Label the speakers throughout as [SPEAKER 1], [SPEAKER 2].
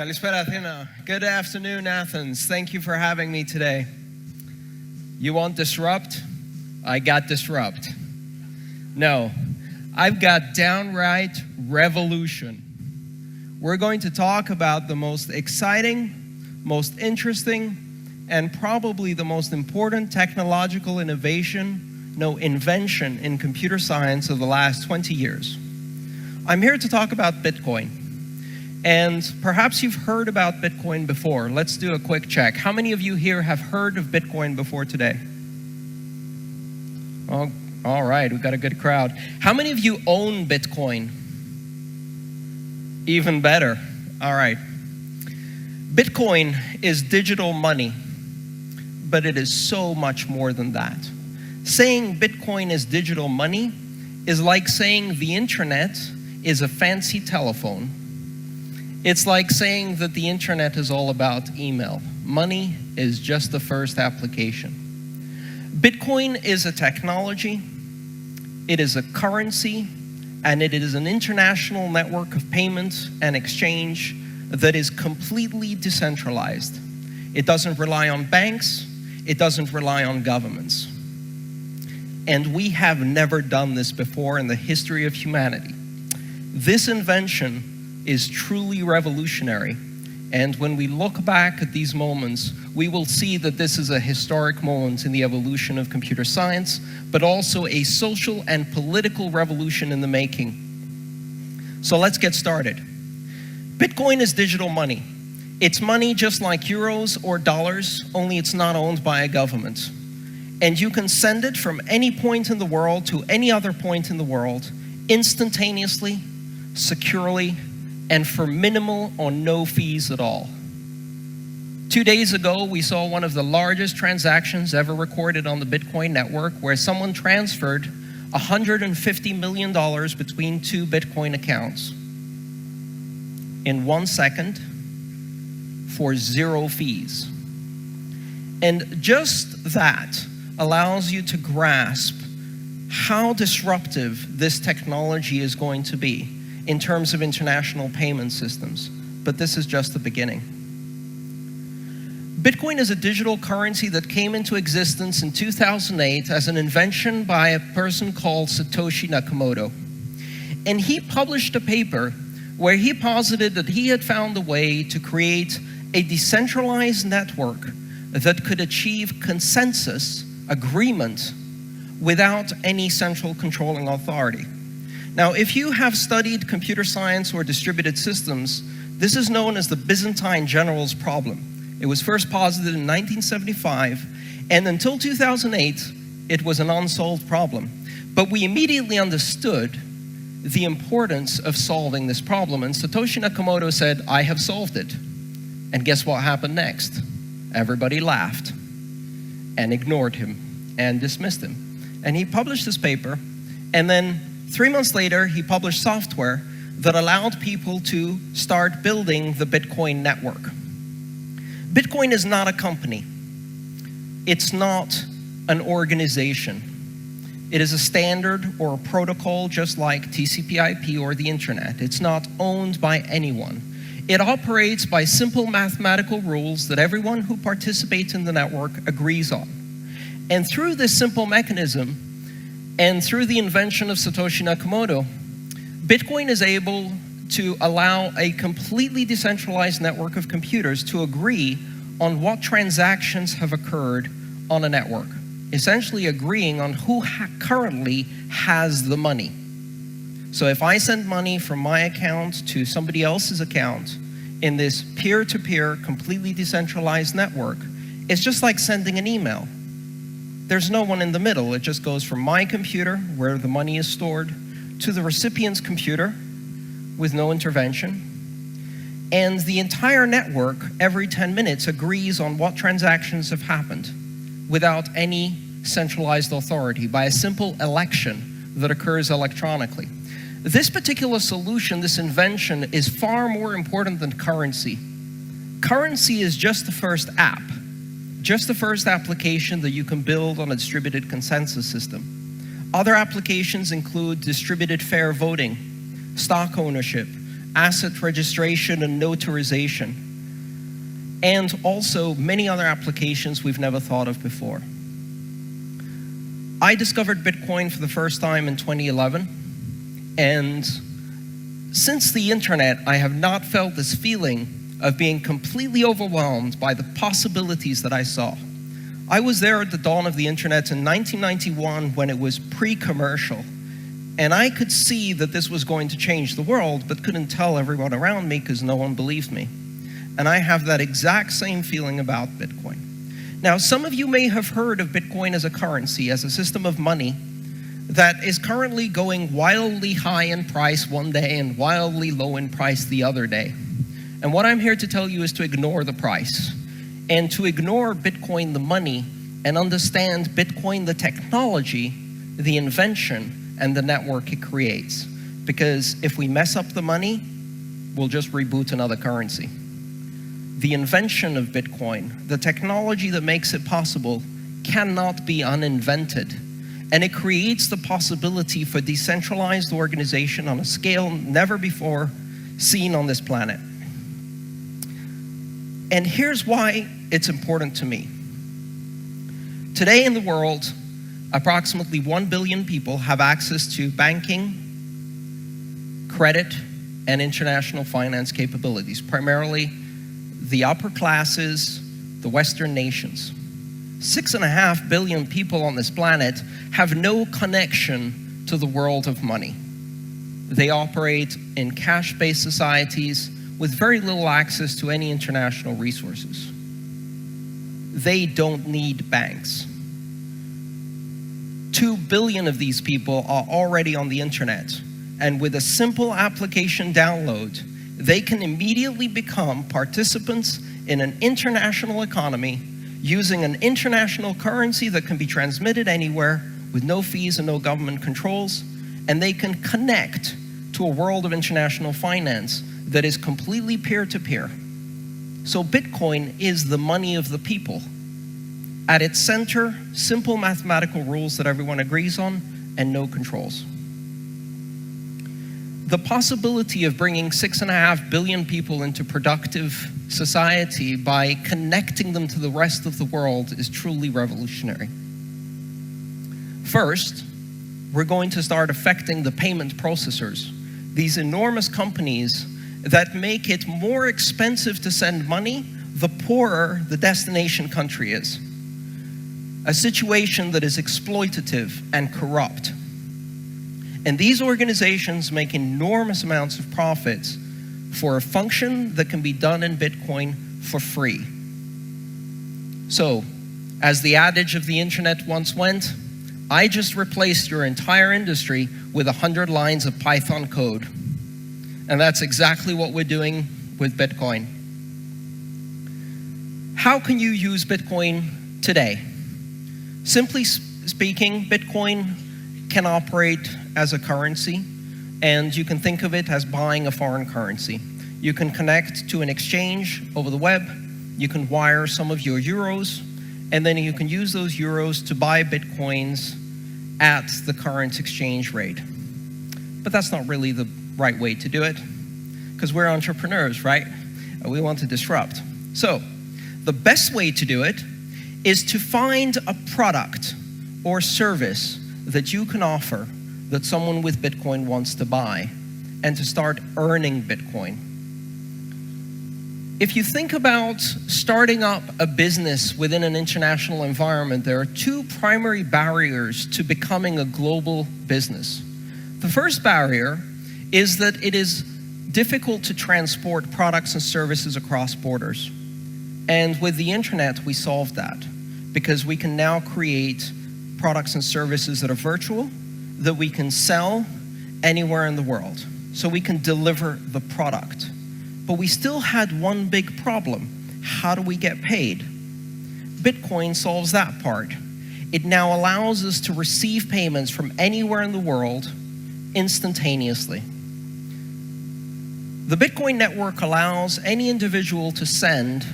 [SPEAKER 1] Kalispera Athena. Good afternoon, Athens. Thank you for having me today. You want disrupt? I got disrupt. No, I've got downright revolution. We're going to talk about the most exciting, most interesting, and probably the most important technological invention in computer science of the last 20 years. I'm here to talk about Bitcoin. And perhaps you've heard about Bitcoin before. Let's do a quick check. How many of you here have heard of Bitcoin before today? Oh, all right, we've got a good crowd. How many of you own Bitcoin? Even better. All right. Bitcoin is digital money, but it is so much more than that. Saying Bitcoin is digital money is like saying the internet is a fancy telephone. It's like saying that the internet is all about email. Money is just the first application. Bitcoin is a technology, it is a currency, and it is an international network of payment and exchange that is completely decentralized. It doesn't rely on banks, it doesn't rely on governments. And we have never done this before in the history of humanity. This invention is truly revolutionary, and when we look back at these moments, we will see that this is a historic moment in the evolution of computer science, but also a social and political revolution in the making. So let's get started. Bitcoin is digital money. It's money just like euros or dollars, only it's not owned by a government. And you can send it from any point in the world to any other point in the world instantaneously, securely, and for minimal or no fees at all. 2 days ago, we saw one of the largest transactions ever recorded on the Bitcoin network, where someone transferred $150 million between two Bitcoin accounts in 1 second for 0 fees. And just that allows you to grasp how disruptive this technology is going to be in terms of international payment systems. But this is just the beginning. Bitcoin is a digital currency that came into existence in 2008 as an invention by a person called Satoshi Nakamoto. And he published a paper where he posited that he had found a way to create a decentralized network that could achieve consensus, agreement, without any central controlling authority. Now, if you have studied computer science or distributed systems, this is known as the Byzantine general's problem. It was first posited in 1975, and until 2008, it was an unsolved problem. But we immediately understood the importance of solving this problem, and Satoshi Nakamoto said, I have solved it. And guess what happened next? Everybody laughed and ignored him and dismissed him. And he published this paper, and then 3 months later, he published software that allowed people to start building the Bitcoin network. Bitcoin is not a company. It's not an organization. It is a standard or a protocol just like TCP/IP or the internet. It's not owned by anyone. It operates by simple mathematical rules that everyone who participates in the network agrees on. And through this simple mechanism, and through the invention of Satoshi Nakamoto, Bitcoin is able to allow a completely decentralized network of computers to agree on what transactions have occurred on a network, essentially agreeing on who currently has the money. So if I send money from my account to somebody else's account in this peer-to-peer, completely decentralized network, it's just like sending an email. There's no one in the middle. It just goes from my computer, where the money is stored, to the recipient's computer with no intervention. And the entire network, every 10 minutes, agrees on what transactions have happened without any centralized authority, by a simple election that occurs electronically. This particular solution, this invention, is far more important than currency. Currency is just the first app. Just the first application that you can build on a distributed consensus system. Other applications include distributed fair voting, stock ownership, asset registration and notarization, and also many other applications we've never thought of before. I discovered Bitcoin for the first time in 2011, and since the internet, I have not felt this feeling of being completely overwhelmed by the possibilities that I saw. I was there at the dawn of the internet in 1991 when it was pre-commercial, and I could see that this was going to change the world, but couldn't tell everyone around me because no one believed me. And I have that exact same feeling about Bitcoin. Now, some of you may have heard of Bitcoin as a currency, as a system of money that is currently going wildly high in price one day and wildly low in price the other day. And what I'm here to tell you is to ignore the price and to ignore Bitcoin, the money, and understand Bitcoin, the technology, the invention, and the network it creates. Because if we mess up the money, we'll just reboot another currency. The invention of Bitcoin, the technology that makes it possible, cannot be uninvented. And it creates the possibility for decentralized organization on a scale never before seen on this planet. And here's why it's important to me. Today in the world, approximately 1 billion people have access to banking, credit, and international finance capabilities, primarily the upper classes, the Western nations. 6.5 billion people on this planet have no connection to the world of money. They operate in cash-based societies with very little access to any international resources. They don't need banks. 2 billion of these people are already on the internet, and with a simple application download, they can immediately become participants in an international economy using an international currency that can be transmitted anywhere with no fees and no government controls, and they can connect to a world of international finance that is completely peer-to-peer. So Bitcoin is the money of the people. At its center, simple mathematical rules that everyone agrees on and no controls. The possibility of bringing 6.5 billion people into productive society by connecting them to the rest of the world is truly revolutionary. First, we're going to start affecting the payment processors, these enormous companies that make it more expensive to send money the poorer the destination country is. A situation that is exploitative and corrupt. And these organizations make enormous amounts of profits for a function that can be done in Bitcoin for free. So, as the adage of the internet once went, I just replaced your entire industry with 100 lines of Python code. And that's exactly what we're doing with Bitcoin. How can you use Bitcoin today? Simply speaking, Bitcoin can operate as a currency, and you can think of it as buying a foreign currency. You can connect to an exchange over the web, you can wire some of your euros, and then you can use those euros to buy Bitcoins at the current exchange rate. But that's not really the right way to do it, because we're entrepreneurs, right? We want to disrupt. So, the best way to do it is to find a product or service that you can offer that someone with Bitcoin wants to buy, and to start earning Bitcoin. If you think about starting up a business within an international environment, there are two primary barriers to becoming a global business. The first barrier is that it is difficult to transport products and services across borders. And with the internet, we solved that, because we can now create products and services that are virtual, that we can sell anywhere in the world. So we can deliver the product. But we still had one big problem. How do we get paid? Bitcoin solves that part. It now allows us to receive payments from anywhere in the world instantaneously. The Bitcoin network allows any individual to send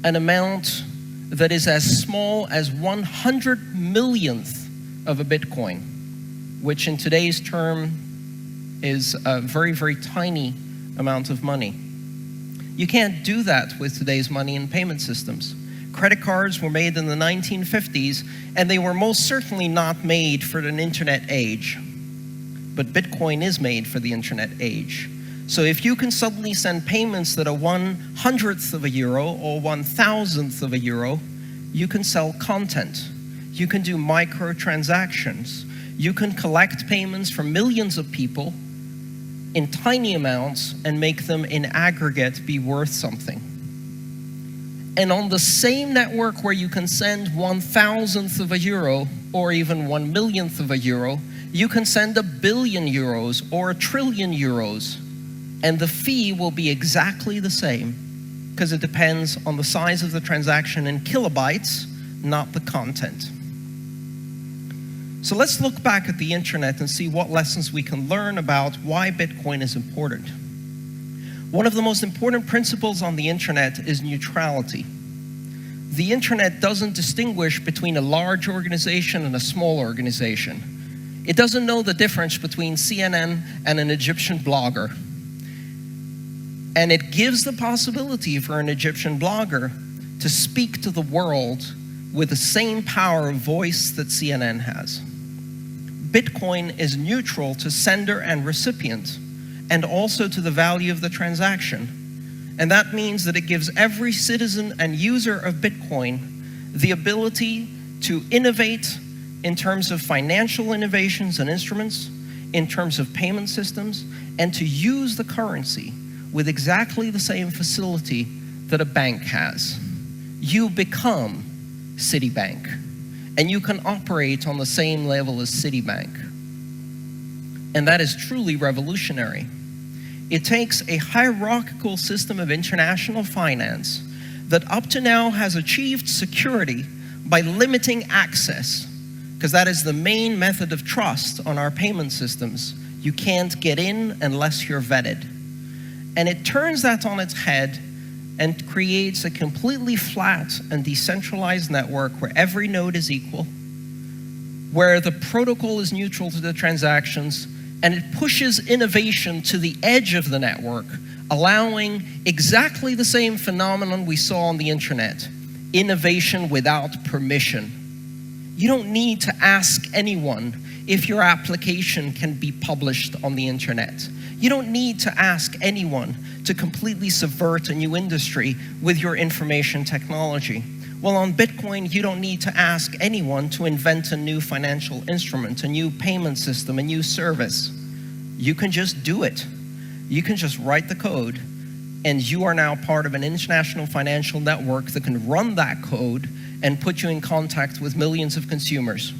[SPEAKER 1] an amount that is as small as 100 millionth of a Bitcoin, which in today's term is a very, very tiny amount of money. You can't do that with today's money and payment systems. Credit cards were made in the 1950s, and they were most certainly not made for an internet age. But Bitcoin is made for the internet age. So if you can suddenly send payments that are 1/100th of a euro or 1,000th of a euro, you can sell content. You can do microtransactions. You can collect payments from millions of people in tiny amounts and make them in aggregate be worth something. And on the same network where you can send 1,000th of a euro or even 1,000,000th of a euro, you can send 1 billion euros or 1 trillion euros, and the fee will be exactly the same because it depends on the size of the transaction in kilobytes, not the content. So let's look back at the internet and see what lessons we can learn about why Bitcoin is important. One of the most important principles on the internet is neutrality. The internet doesn't distinguish between a large organization and a small organization. It doesn't know the difference between CNN and an Egyptian blogger. And it gives the possibility for an Egyptian blogger to speak to the world with the same power of voice that CNN has. Bitcoin is neutral to sender and recipient, and also to the value of the transaction. And that means that it gives every citizen and user of Bitcoin the ability to innovate in terms of financial innovations and instruments, in terms of payment systems, and to use the currency with exactly the same facility that a bank has. You become Citibank, and you can operate on the same level as Citibank. And that is truly revolutionary. It takes a hierarchical system of international finance that up to now has achieved security by limiting access, because that is the main method of trust on our payment systems. You can't get in unless you're vetted. And it turns that on its head and creates a completely flat and decentralized network where every node is equal, where the protocol is neutral to the transactions, and it pushes innovation to the edge of the network, allowing exactly the same phenomenon we saw on the internet, innovation without permission. You don't need to ask anyone if your application can be published on the internet. You don't need to ask anyone to completely subvert a new industry with your information technology. Well, on Bitcoin, you don't need to ask anyone to invent a new financial instrument, a new payment system, a new service. You can just do it. You can just write the code, and you are now part of an international financial network that can run that code and put you in contact with millions of consumers.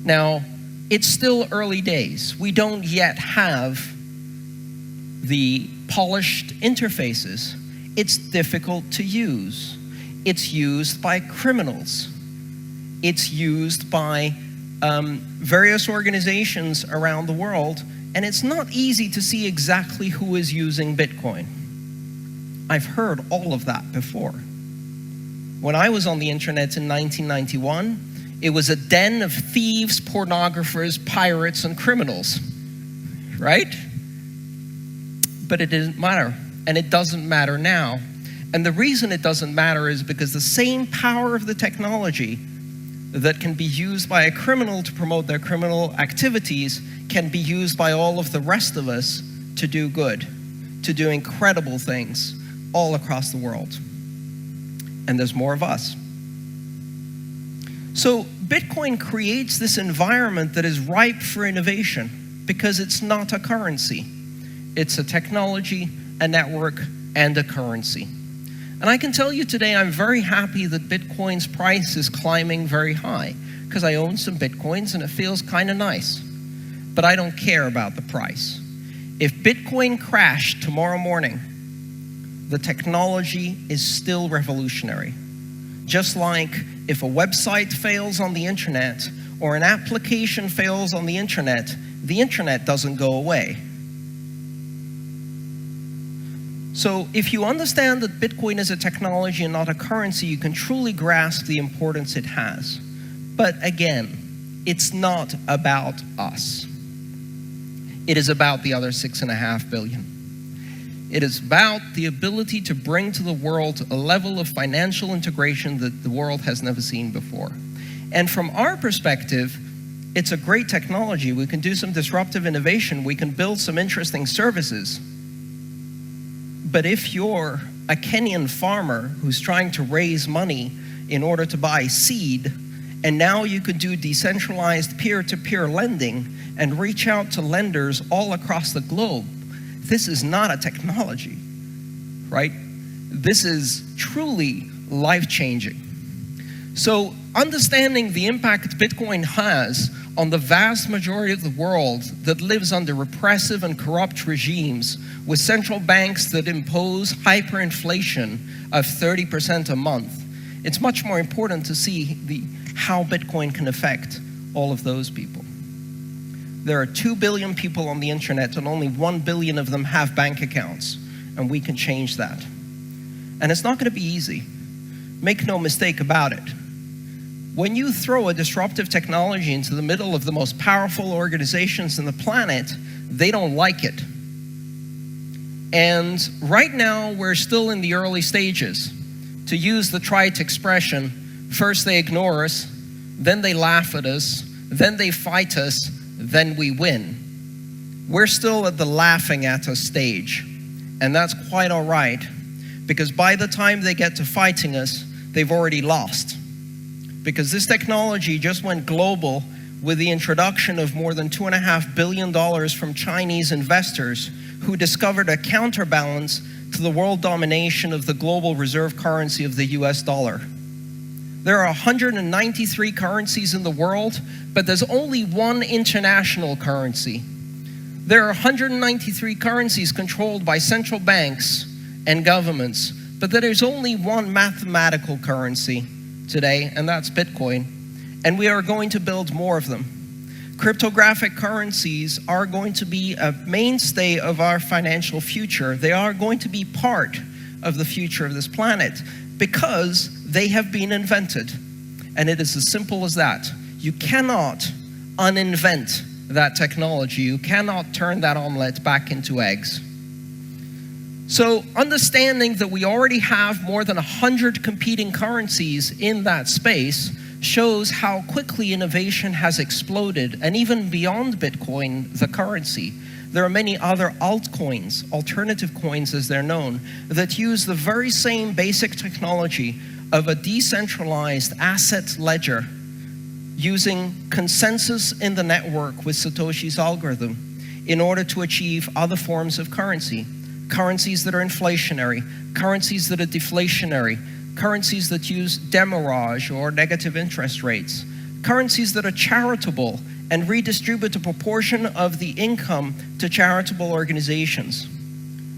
[SPEAKER 1] Now, it's still early days. We don't yet have the polished interfaces. It's difficult to use. It's used by criminals. It's used by various organizations around the world, and it's not easy to see exactly who is using Bitcoin. I've heard all of that before. When I was on the internet in 1991, it was a den of thieves, pornographers, pirates, and criminals, right? But it didn't matter, and it doesn't matter now. And the reason it doesn't matter is because the same power of the technology that can be used by a criminal to promote their criminal activities can be used by all of the rest of us to do good, to do incredible things all across the world. And there's more of us. So Bitcoin creates this environment that is ripe for innovation because it's not a currency. It's a technology, a network, and a currency. And I can tell you today, I'm very happy that Bitcoin's price is climbing very high because I own some Bitcoins and it feels kind of nice. But I don't care about the price. If Bitcoin crashed tomorrow morning, the technology is still revolutionary. Just like if a website fails on the internet or an application fails on the internet doesn't go away. So if you understand that Bitcoin is a technology and not a currency, you can truly grasp the importance it has. But again, it's not about us. It is about the other 6.5 billion. It is about the ability to bring to the world a level of financial integration that the world has never seen before. And from our perspective, it's a great technology. We can do some disruptive innovation. We can build some interesting services. But if you're a Kenyan farmer who's trying to raise money in order to buy seed, and now you could do decentralized peer-to-peer lending and reach out to lenders all across the globe, this is not a technology, right? This is truly life-changing. So understanding the impact Bitcoin has on the vast majority of the world that lives under repressive and corrupt regimes with central banks that impose hyperinflation of 30% a month, it's much more important to see how Bitcoin can affect all of those people. There are 2 billion people on the internet and only 1 billion of them have bank accounts, and we can change that. And it's not going to be easy. Make no mistake about it. When you throw a disruptive technology into the middle of the most powerful organizations on the planet, they don't like it. And right now, we're still in the early stages. To use the trite expression, first they ignore us, then they laugh at us, then they fight us, then we win. We're still at the laughing at us stage, and that's quite all right, because by the time they get to fighting us, they've already lost. Because this technology just went global with the introduction of more than $2.5 billion from Chinese investors who discovered a counterbalance to the world domination of the global reserve currency of the US dollar. There are 193 currencies in the world, but there's only one international currency. There are 193 currencies controlled by central banks and governments, but there is only one mathematical currency today, and that's Bitcoin. And we are going to build more of them. Cryptographic currencies are going to be a mainstay of our financial future. They are going to be part of the future of this planet because they have been invented. And it is as simple as that. You cannot uninvent that technology. You cannot turn that omelet back into eggs. So understanding that we already have more than 100 competing currencies in that space shows how quickly innovation has exploded, and even beyond Bitcoin, the currency. There are many other altcoins, alternative coins as they're known, that use the very same basic technology of a decentralized asset ledger using consensus in the network with Satoshi's algorithm in order to achieve other forms of currency. Currencies that are inflationary, currencies that are deflationary, currencies that use demurrage or negative interest rates, currencies that are charitable and redistribute a proportion of the income to charitable organizations.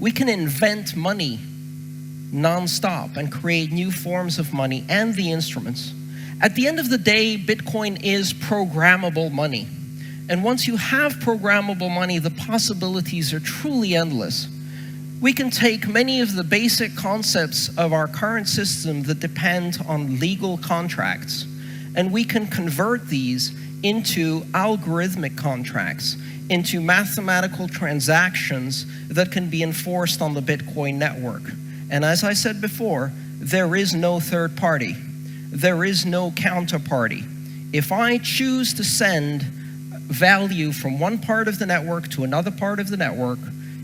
[SPEAKER 1] We can invent money non-stop and create new forms of money and the instruments. At the end of the day, Bitcoin is programmable money. And once you have programmable money, the possibilities are truly endless. We can take many of the basic concepts of our current system that depend on legal contracts, and we can convert these into algorithmic contracts, into mathematical transactions that can be enforced on the Bitcoin network. And as I said before, there is no third party. There is no counterparty. If I choose to send value from one part of the network to another part of the network,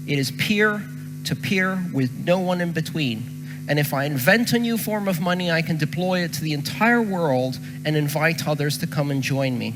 [SPEAKER 1] it is peer to peer with no one in between. And if I invent a new form of money, I can deploy it to the entire world and invite others to come and join me.